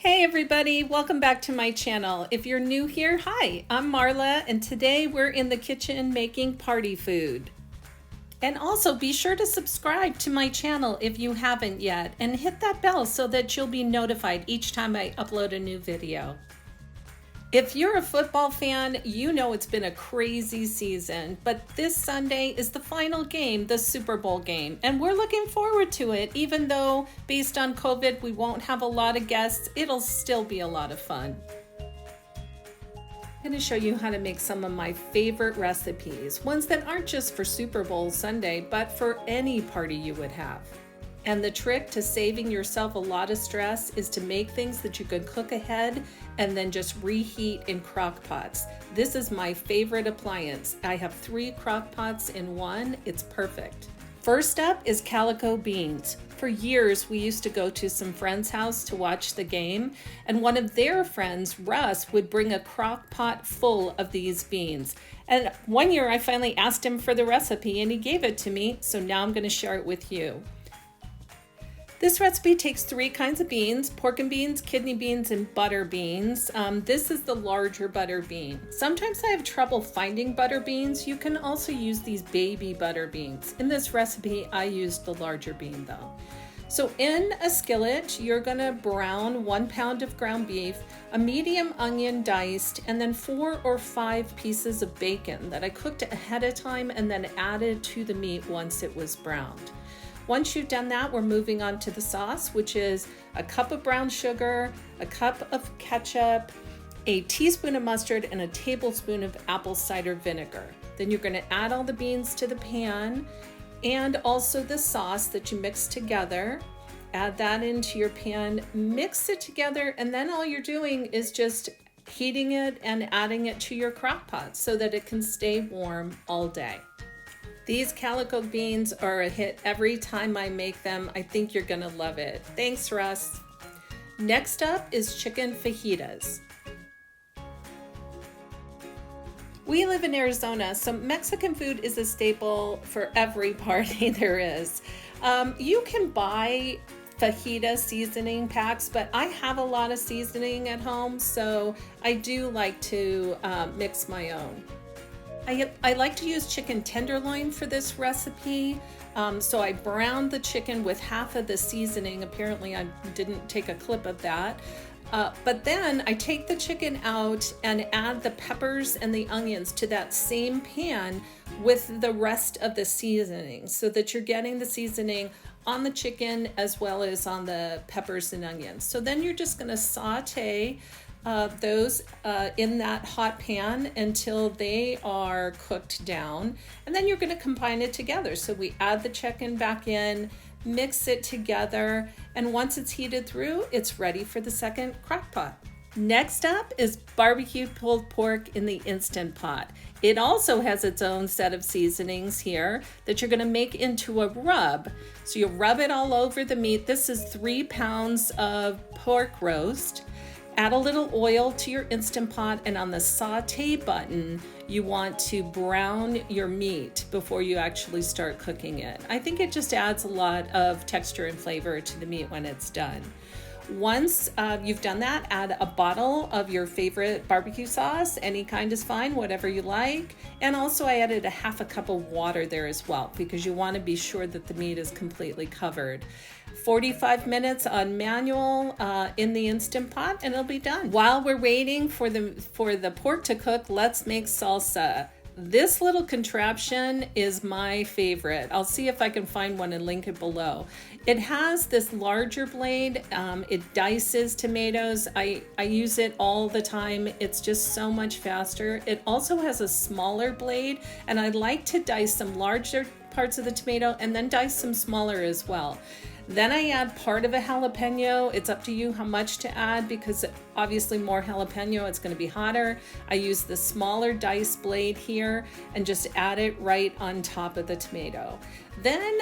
Hey everybody, welcome back to my channel. If you're new here, hi, I'm Marla, and today we're in the kitchen making party food. And also be sure to subscribe to my channel if you haven't yet, and hit that bell so that you'll be notified each time I upload a new video. If you're a football fan, you know it's been a crazy season, but this Sunday is the final game, the Super Bowl game, and we're looking forward to it. Even though, based on COVID, we won't have a lot of guests, it'll still be a lot of fun. I'm going to show you how to make some of my favorite recipes, ones that aren't just for Super Bowl Sunday, but for any party you would have. And the trick to saving yourself a lot of stress is to make things that you can cook ahead and then just reheat in crock pots. This is my favorite appliance. I have 3 crock pots in one. It's perfect. First up is calico beans. For years, we used to go to some friend's house to watch the game, and one of their friends, Russ, would bring a crock pot full of these beans. And one year I finally asked him for the recipe and he gave it to me, so now I'm going to share it with you. This recipe takes 3 kinds of beans: pork and beans, kidney beans, and butter beans. This is the larger butter bean. Sometimes I have trouble finding butter beans. You can also use these baby butter beans. In this recipe, I used the larger bean though. So in a skillet, you're gonna brown 1 pound of ground beef, a medium onion diced, and then 4 or 5 pieces of bacon that I cooked ahead of time and then added to the meat once it was browned. Once you've done that, we're moving on to the sauce, which is a cup of brown sugar, a cup of ketchup, a teaspoon of mustard, and a tablespoon of apple cider vinegar. Then you're gonna add all the beans to the pan and also the sauce that you mix together. Add that into your pan, mix it together, and then all you're doing is just heating it and adding it to your crock pot so that it can stay warm all day. These calico beans are a hit every time I make them. I think you're gonna love it. Thanks, Russ. Next up is chicken fajitas. We live in Arizona, so Mexican food is a staple for every party there is. You can buy fajita seasoning packs, but I have a lot of seasoning at home, so I do like to mix my own. I like to use chicken tenderloin for this recipe. So I browned the chicken with half of the seasoning. Apparently I didn't take a clip of that. But then I take the chicken out and add the peppers and the onions to that same pan with the rest of the seasoning so that you're getting the seasoning on the chicken as well as on the peppers and onions. So then you're just gonna saute those in that hot pan until they are cooked down, and then you're going to combine it together. So we add the chicken back in, mix it together, and once it's heated through, it's ready for the second crock pot. Next up is BBQ Pulled Pork in the Instant Pot. It also has its own set of seasonings here that you're going to make into a rub. So you rub it all over the meat. This is 3 pounds of pork roast. Add a little oil to your Instant Pot, and on the saute button, you want to brown your meat before you actually start cooking it. I think it just adds a lot of texture and flavor to the meat when it's done. Once you've done that, add a bottle of your favorite barbecue sauce. Any kind is fine, whatever you like. And also I added a half a cup of water there as well, because you want to be sure that the meat is completely covered. 45 minutes on manual in the Instant Pot, and it'll be done. While we're waiting for the pork to cook, let's make salsa. This little contraption is my favorite. I'll see if I can find one and link it below. It has this larger blade. It dices tomatoes. I use it all the time. It's just so much faster. It also has a smaller blade, and I like to dice some larger parts of the tomato and then dice some smaller as well. Then I add part of a jalapeno. It's up to you how much to add, because obviously more jalapeno, it's going to be hotter. I use the smaller dice blade here and just add it right on top of the tomato. Then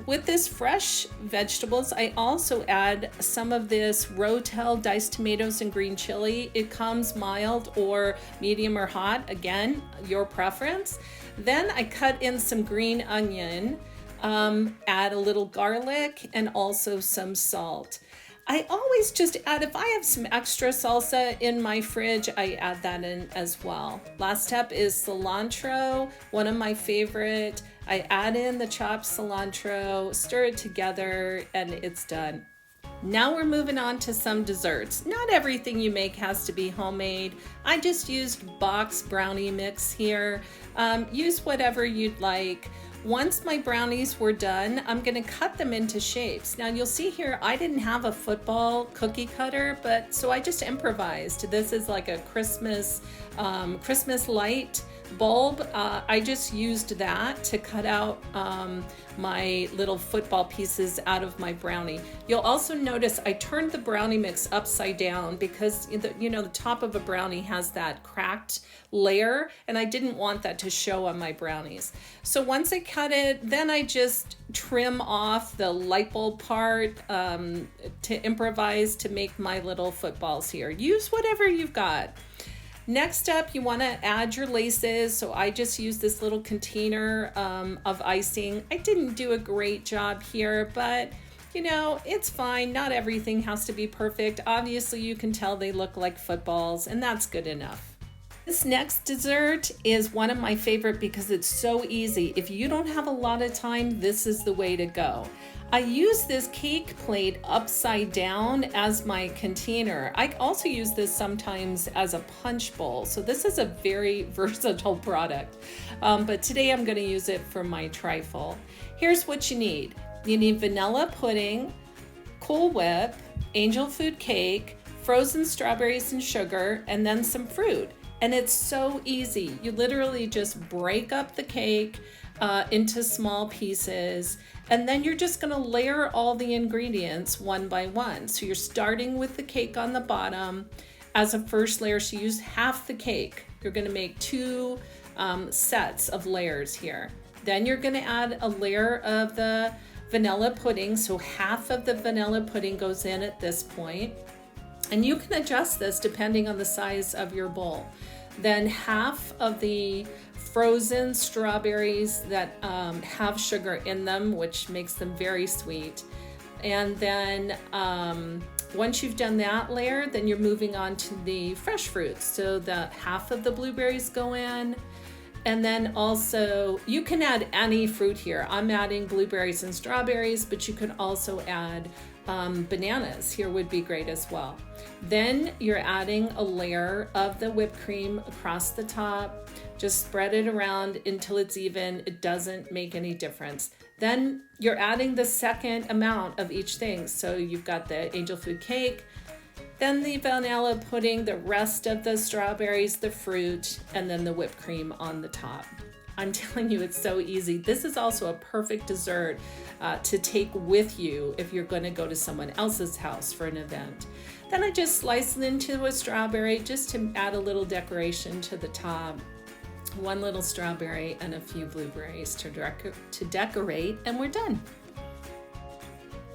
with this fresh vegetables, I also add some of this Rotel diced tomatoes and green chili. It comes mild or medium or hot, again, your preference. Then I cut in some green onion, add a little garlic and also some salt. I always just add, if I have some extra salsa in my fridge, I add that in as well. Last step is cilantro, one of my favorite. I add in the chopped cilantro, stir it together, and it's done. Now we're moving on to some desserts. Not everything you make has to be homemade. I just used box brownie mix here. Use whatever you'd like. Once my brownies were done, I'm gonna cut them into shapes. Now you'll see here, I didn't have a football cookie cutter, so I just improvised. This is like a Christmas light bulb. I just used that to cut out my little football pieces out of my brownie. You'll also notice I turned the brownie mix upside down because the top of a brownie has that cracked layer, and I didn't want that to show on my brownies. So once I cut it, then I just trim off the light bulb part to improvise to make my little footballs here. Use whatever you've got. Next up, you want to add your laces. So I just used this little container of icing. I didn't do a great job here, but it's fine. Not everything has to be perfect. Obviously, you can tell they look like footballs, and that's good enough. This next dessert is one of my favorite because it's so easy. If you don't have a lot of time, this is the way to go. I use this cake plate upside down as my container. I also use this sometimes as a punch bowl. So this is a very versatile product. But today I'm going to use it for my trifle. Here's what you need. You need vanilla pudding, Cool Whip, angel food cake, frozen strawberries and sugar, and then some fruit. And it's so easy. You literally just break up the cake into small pieces, and then you're just gonna layer all the ingredients one by one. So you're starting with the cake on the bottom as a first layer. So you use half the cake. You're gonna make two sets of layers here. Then you're gonna add a layer of the vanilla pudding. So half of the vanilla pudding goes in at this point. And you can adjust this depending on the size of your bowl. Then half of the frozen strawberries that have sugar in them, which makes them very sweet. And then once you've done that layer, then you're moving on to the fresh fruits. So the half of the blueberries go in. And then also, you can add any fruit here. I'm adding blueberries and strawberries, but you can also add bananas here would be great as well. Then you're adding a layer of the whipped cream across the top. Just spread it around until it's even. It doesn't make any difference. Then you're adding the second amount of each thing. So you've got the angel food cake, then the vanilla pudding, the rest of the strawberries, the fruit, and then the whipped cream on the top. I'm telling you, it's so easy. This is also a perfect dessert to take with you if you're going to go to someone else's house for an event. Then I just slice it into a strawberry just to add a little decoration to the top. One little strawberry and a few blueberries to decorate, and we're done.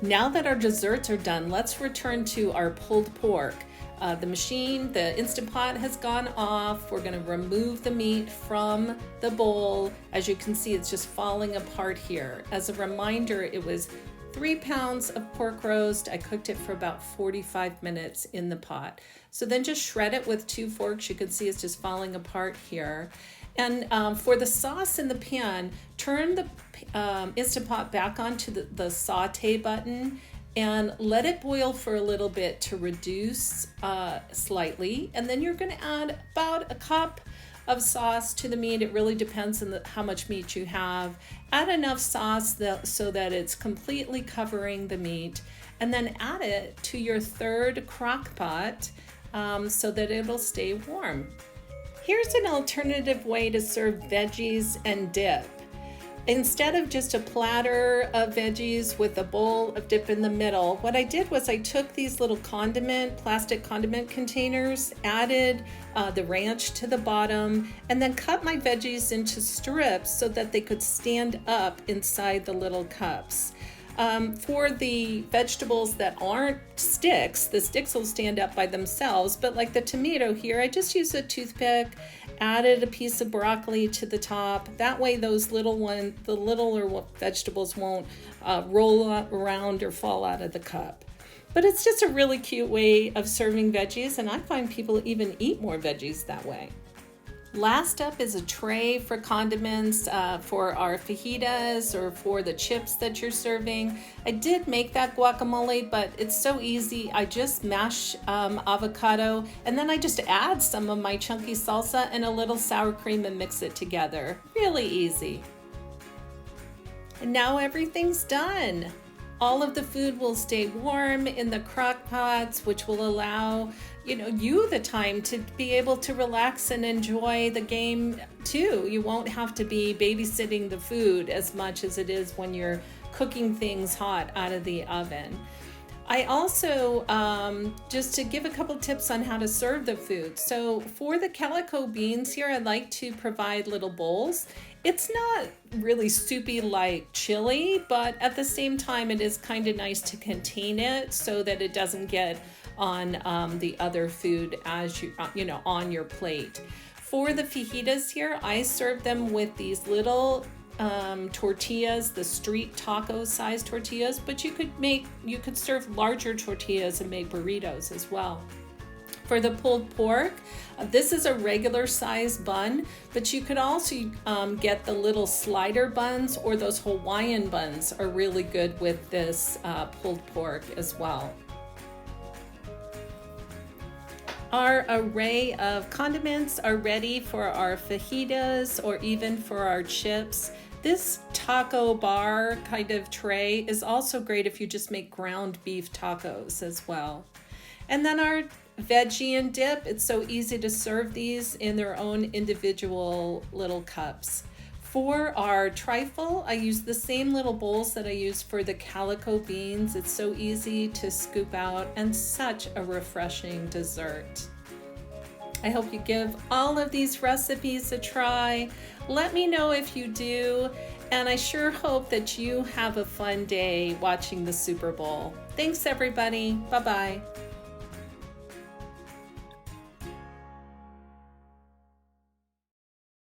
Now that our desserts are done, let's return to our pulled pork. The Instant Pot has gone off. We're going to remove the meat from the bowl. As you can see, it's just falling apart here. As a reminder, it was 3 pounds of pork roast. I cooked it for about 45 minutes in the pot. So then just shred it with 2 forks. You can see it's just falling apart here. And for the sauce in the pan, turn the Instant Pot back onto the saute button and let it boil for a little bit to reduce slightly. And then you're gonna add about a cup of sauce to the meat. It really depends on how much meat you have. Add enough sauce so that it's completely covering the meat, and then add it to your third crock pot so that it'll stay warm. Here's an alternative way to serve veggies and dip. Instead of just a platter of veggies with a bowl of dip in the middle, what I did was I took these little plastic condiment containers, added the ranch to the bottom, and then cut my veggies into strips so that they could stand up inside the little cups. For the vegetables that aren't sticks, the sticks will stand up by themselves, but like the tomato here, I just used a toothpick, added a piece of broccoli to the top. That way the littler vegetables won't roll around or fall out of the cup. But it's just a really cute way of serving veggies, and I find people even eat more veggies that way. Last up is a tray for condiments for our fajitas or for the chips that you're serving. I did make that guacamole, but it's so easy. I just mash avocado, and then I just add some of my chunky salsa and a little sour cream and mix it together. Really easy. And now everything's done. All of the food will stay warm in the crock pots, which will allow you the time to be able to relax and enjoy the game too. You won't have to be babysitting the food as much as it is when you're cooking things hot out of the oven. I also, just to give a couple tips on how to serve the food. So for the calico beans here, I like to provide little bowls. It's not really soupy like chili, but at the same time, it is kind of nice to contain it so that it doesn't get on the other food as on your plate. For the fajitas here, I serve them with these little tortillas, the street taco size tortillas, but you could serve larger tortillas and make burritos as well. For the pulled pork, this is a regular size bun, but you could also get the little slider buns, or those Hawaiian buns are really good with this pulled pork as well. Our array of condiments are ready for our fajitas or even for our chips. This taco bar kind of tray is also great if you just make ground beef tacos as well. And then our veggie and dip, it's so easy to serve these in their own individual little cups. For our trifle, I use the same little bowls that I use for the calico beans. It's so easy to scoop out and such a refreshing dessert. I hope you give all of these recipes a try. Let me know if you do, and I sure hope that you have a fun day watching the Super Bowl. Thanks, everybody. Bye-bye.